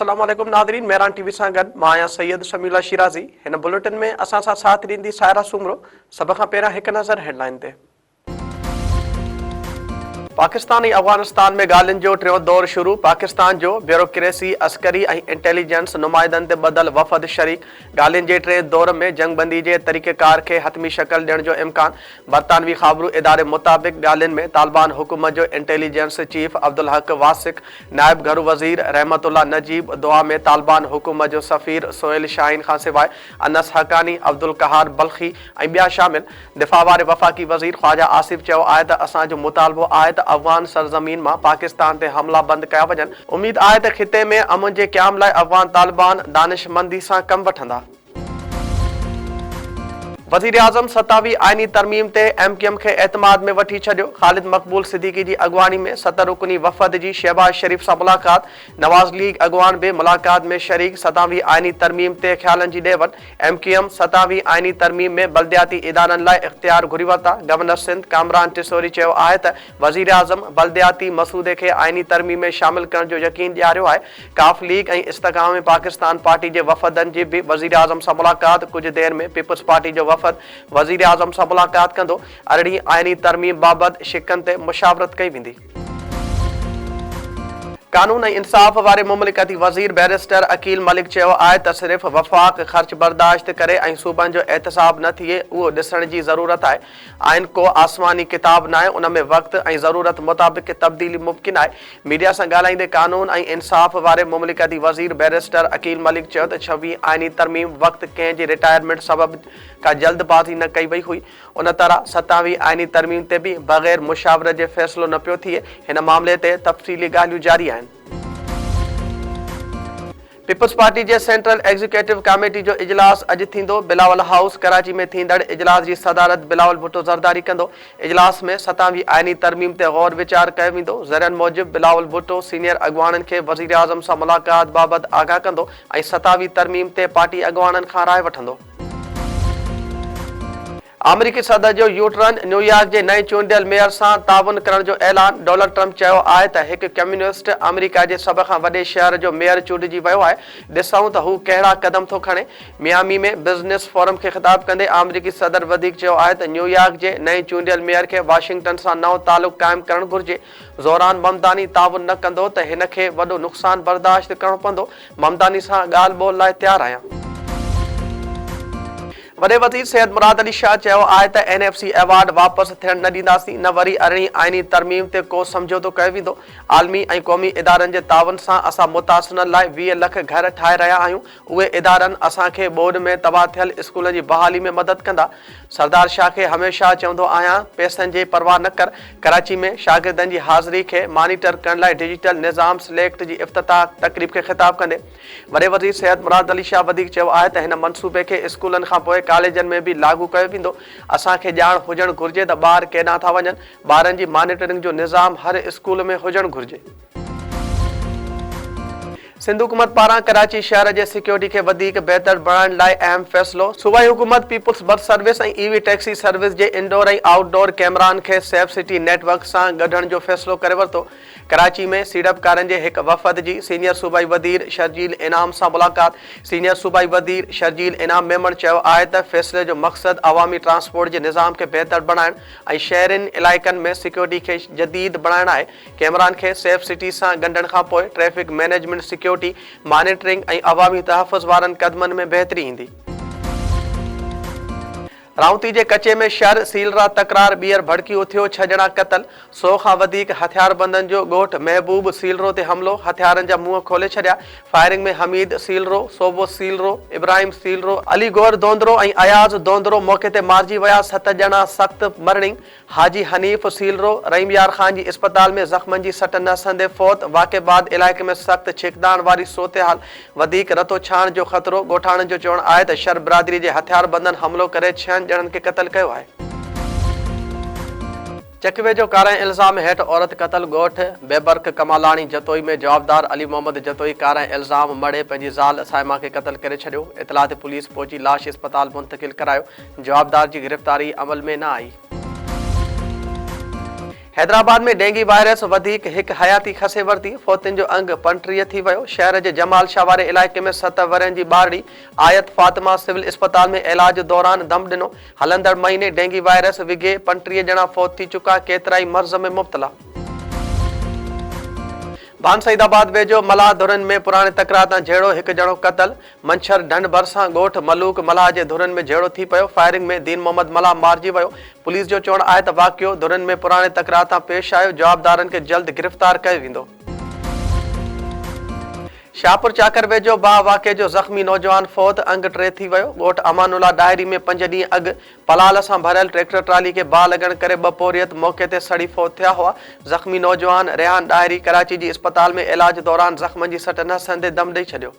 अस्सलाम वालेकुम Nadreen, Mehran TV सां गॾु मां आहियां सैयद शमीला शिराज़ी। हिन बुलेटिन में असां सां साथ ॾींदी सायरा सुमरो। सभ खां पहिरियां हिकु नज़र हेडलाइन ते। पाकिस्तान ऐं अफगानिस्तान में ॻाल्हियुनि जो टियों दौर शुरू। पाकिस्तान जो ब्यूरोक्रेसी, अस्करी ऐं इंटेलिजेंस नुमाइंदनि ते ॿधल वफ़द शरीक। ॻाल्हियुनि जे टिएं दौर में जंगबंदी जे तरीक़ेकार खे हतमी शक्ल ॾियण जो इम्कान। बरतानवी ख़ाबरू इदारे मुताबिक़ ॻाल्हियुनि में तालिबान हुकूमत जो इंटेलिजेंस चीफ अब्दुल हक वासिक, नायब घरू वज़ीर रहमतुल्लाह नजीब, दुआ में तालिबान हुकूमत जो सफ़ीर सोहेल शाहीन खां सवाइ अनस हक़ानी, अब्दुल कहार बल्खी ऐं ॿिया शामिल। दिफ़ा वारे वफ़ाक़ी वज़ीर ख्वाजा आसिफ चयो आहे त असांजो मुतालबो आहे त अफ़गान सरज़मीन मां पाकिस्तान ते हमला बंदि कया वञनि। उमीद आहे त ख़िते में अमन जे क़याम लाइ अफ़गान तालिबान दानिशमंदी सां कमु वठंदा। वज़ीर आज़म 27वीं आइनी तरमीम ते MQM खे एतमाद में वठी छॾियो। ख़ालिद मक़बूल सिद्दीकी जी अॻवानी में 7 रुकनी वफ़द जी शहबाज शरीफ़ सां मुलाक़ात। नवाज़ लीग अॻवान बि मुलाक़ात में शरीक। 27वीं आइनी तरमीम ते ख़्यालनि जी ॾेवनि। MQM 27वीं आइनी तरमीम में बल्दियाती इदारनि लाइ इख़्तियार घुरी वरिता। गवर्नर सिंध कामरान टिसोरी चयो आहे त वज़ीर आज़म बल्दियाती मसूदे खे आइनी तरमीम में शामिल करण जो यकीन ॾियारियो आहे। काफ लीग ऐं इस्तिक़ाम में पाकिस्तान पार्टी जे वफ़दनि जी बि वज़ीर आज़म सां मुलाक़ात। कुझु देर में पीपल्स पार्टी जो वज़ीर आज़म सां मुलाक़ात कंदो। अरिड़हीं आइनी तरमीम बाबति शिकनि ते मुशावरत कई वेंदी। कानून ऐं इंसाफ़ वारे मुमलिकती वज़ीर बैरिस्टर अकील मलिक चयो आहे त सिर्फ़ वफ़ाक़ ख़र्च बर्दाश्त करे ऐं सूबनि जो एहतसाब न थिए, उहो ॾिसण जी ज़रूरत आहे। आइन को आसमानी किताब न आहे, उन में वक़्त ऐं ज़रूरत मुताबिक़ तब्दीली मुमकिन आहे। मीडिया सां ॻाल्हाईंदे कानून ऐं इंसाफ़ वारे मुमलिकती वज़ीर बैरिस्टर अकील मलिक चयो त 26वीं आइनी तरमीम वक़्त कंहिं जी रिटायरमेंट सबबि का जल्दबाज़ी न कई वई हुई। उन तरह 27वीं आइनी तरमीम ते बि बग़ैर मुशावरत जे फ़ैसिलो न पियो थिए। हिन मामले ते तफ़सीली ॻाल्हियूं जारी आहिनि। पीपल्स पार्टी जे सेंट्रल एग्जीक्यूटिव कमेटी जो इजलास अॼु थींदो। बिलावल हाउस कराची में थींदड़ इजलास जी सदारत बिलावल भुट्टो ज़रदारी कंदो। इजलास में 27वीं आइनी तरमीम ते गौर वीचार कयो वेंदो। ज़रियनि मूजिबि बिलावल भुट्टो सीनियर अॻवाननि खे वज़ीर आज़म सां मुलाक़ात बाबति आगाह कंदो ऐं 27वीं तरमीम ते पार्टी अॻवाननि खां राय वठंदो। अमरीकी सदर जो यूटरन न्यूयॉर्क जे नए चूंडियल मेयर सां ताउन करण जो ऐलान। डोनाल्ड ट्रंप चयो आहे त हिकु कम्युनिस्ट अमेरिका जे सभ खां वॾे शहर जो मेयर चूंडिजी वियो आहे। ॾिसूं त हू कहिड़ा क़दम थो खणे। मियामी में बिज़नेस फोरम खे ख़िताब कंदे अमरीकी सदर वधीक चयो आहे त न्यूयॉर्क जे नए चूंडियल मेयर खे वाशिंगटन सां नओं तालुक़ क़ाइमु करणु घुर्जे। ज़ोरान ममदानी ताउन न कंदो त हिन खे वॾो नुक़सानु बर्दाश्त करणो पवंदो। ममदानी सां ॻाल्हि ॿोल लाइ तयारु आहियां। वॾे वज़ीर सैयद मुराद अली शाह चयो आहे त NFC अवार्ड वापसि थियण न ॾींदासीं। न वरी अरिड़हीं आइनी तरमीम ते को समझौतो कयो वेंदो। आलमी ऐं क़ौमी इदारनि जे ताउन सां असां मुतासिरनि लाइ 20 लख घर ठाहे रहिया आहियूं। उहे इदारनि असांखे बोर्ड में तबाह थियल स्कूलनि जी बहाली में मदद कंदा। सरदार शाह खे हमेशह चवंदो आहियां, पैसनि जी परवाह न कर। कराची में शागिर्दनि जी हाज़िरी खे मॉनिटर करण लाइ डिजिटल निज़ाम सिलेक्ट जी इफ़्तिताह तक़रीब खे ख़िताब कंदे वॾे वज़ीर सैयद मुराद अली शाह वधीक चयो आहे त हिन मनसूबे खे स्कूलनि खां पोइ कॉलेजनि में बि लागू कयो वेंदो। असांखे ॼाण हुजणु घुर्जे त ॿार केॾांहुं था वञनि। ॿारनि जी मॉनिटरिंग जो निज़ाम हर स्कूल में हुजणु घुर्जे। सिंध हुकूमत पारां कराची शहर जे सिक्योरिटी खे वधीक बहितर बणाइण लाइ अहम फ़ैसिलो। सूबाई हुकूमत पीपल्स बस सर्विस ऐं EV टैक्सी सर्विस जे इंडोर ऐं आउटडोर कैमरान खे सेफ सिटी नेटवर्क सां गढण जो फ़ैसिलो करे वरितो। कराची में सीड़पकारनि जे हिकु वफ़द जी सीनियर सूबाई वज़ीर शर्जील इनाम सां मुलाक़ात। सीनियर सूबाई वज़ीर शर्जील इनाम मेमण चयो आहे त फ़ैसिले जो मक़सदु अवामी ट्रांसपोर्ट जे निज़ाम खे बहितर बणाइण ऐं शहरनि इलाइक़नि में सिक्योरिटी खे जदीद बणाइण आहे। कैमरान खे सेफ सिटी सां ॻंढण खां पोइ ट्रैफ़िक मैनेजमेंट सिक्योरिटी मॉनिटरिंग ऐं अवामी तहफ़ुज़ वारनि क़दमनि में बहितरी ईंदी। राउती जे कचे में शर सीलरा तकरार ॿीहर भड़की उथियो। 6 ॼणा क़तल। 100 खां वधीक हथियारबंदनि जो ॻोठ महबूब सीलरो ते हमलो। हथियारनि जा मुंहं खोले छॾिया। फायरिंग में हमीद सीलरो, सोबो सीलरो, इब्राहिम सीलरो, अली गौर दोंदरो ऐं अयाज़ दोंदरो मौक़े ते मारिजी विया। 7 ॼणा सख़्त मरणी। हाजी हनीफ़ सीलरो रहीम यार ख़ान जी इस्पताल में ज़ख़्मनि जी सट न संदे फ़ौत। वाक़े बाद इलाइक़े में सख़्त छिकदाण वारी सूरतहाल। वधीक रतो छाण जो ख़तरो। ॻोठाणनि जो चवणु आहे त शर बिरादरी जे हथियारबंदनि हमलो करे 6 ॼणनि खे क़तल कयो आहे। चकवे जो कारां इल्ज़ाम हेठि औरत क़तल। ॻोठ बेबरक कमालाणी जतोई में जवाबदार अली मोहम्मद जतोई कारां इल्ज़ाम मड़े पंहिंजी ज़ाल साइमा खे क़तल करे छॾियो। इतलाह ते पुलिस पहुची लाश इस्पताल मुंतक़िल करायो। जवाबदार जी गिरफ़्तारी अमल में न आई। हैदराबाद में डेंगी वायरस वधीक हिक हयाती खसे वरती फौतिन जो अंग 35 थी वियो। शहर जे जमाल शाह वारे इलाइक़े में 7 वरनि जी ॿारड़ी आयत फातिमा सिविल अस्पताल में इलाज दौरान दम ॾिनो। हलंदड़ महीने डेंगी वायरस विघे 35 ॼणा फौत थी चुका, केतिराई मर्ज़ में मुब्तला। बानसईदाबाद वेझो मलाह धुरन में पुराने तकरार तां झेड़ो हिकु ॼणो क़तल। मंछर ढंढ भरिसां ॻोठ मलूक मलाह जे धुरन में झेड़ो थी पियो। फायरिंग में दीन मोहम्मद मलाह मारिजी वियो। पुलिस जो चवणु आहे त वाक़ियो धुरन में पुराने तकरार तां पेश आयो। जवाबदारनि खे जल्द गिरफ़्तार कयो वेंदो। शाहपुर चाकर वेझो बाह वाक़े जो ज़ख़्मी नौजवान फौत, अंग 3 थी वियो। ॻोठ अमानुल्ला डायरी में 5 ॾींहं अॻु पलाल सां भरियल ट्रैक्टर ट्राली खे बाह लॻण करे 2 पोरियत मौके ते सड़ी फौत थिया हुआ। ज़ख़्मी नौजवान रेहान डायरी कराची जी अस्पताल में इलाज दौरान ज़ख़्मनि जी सट न सहंदे दम ॾेई छॾियो।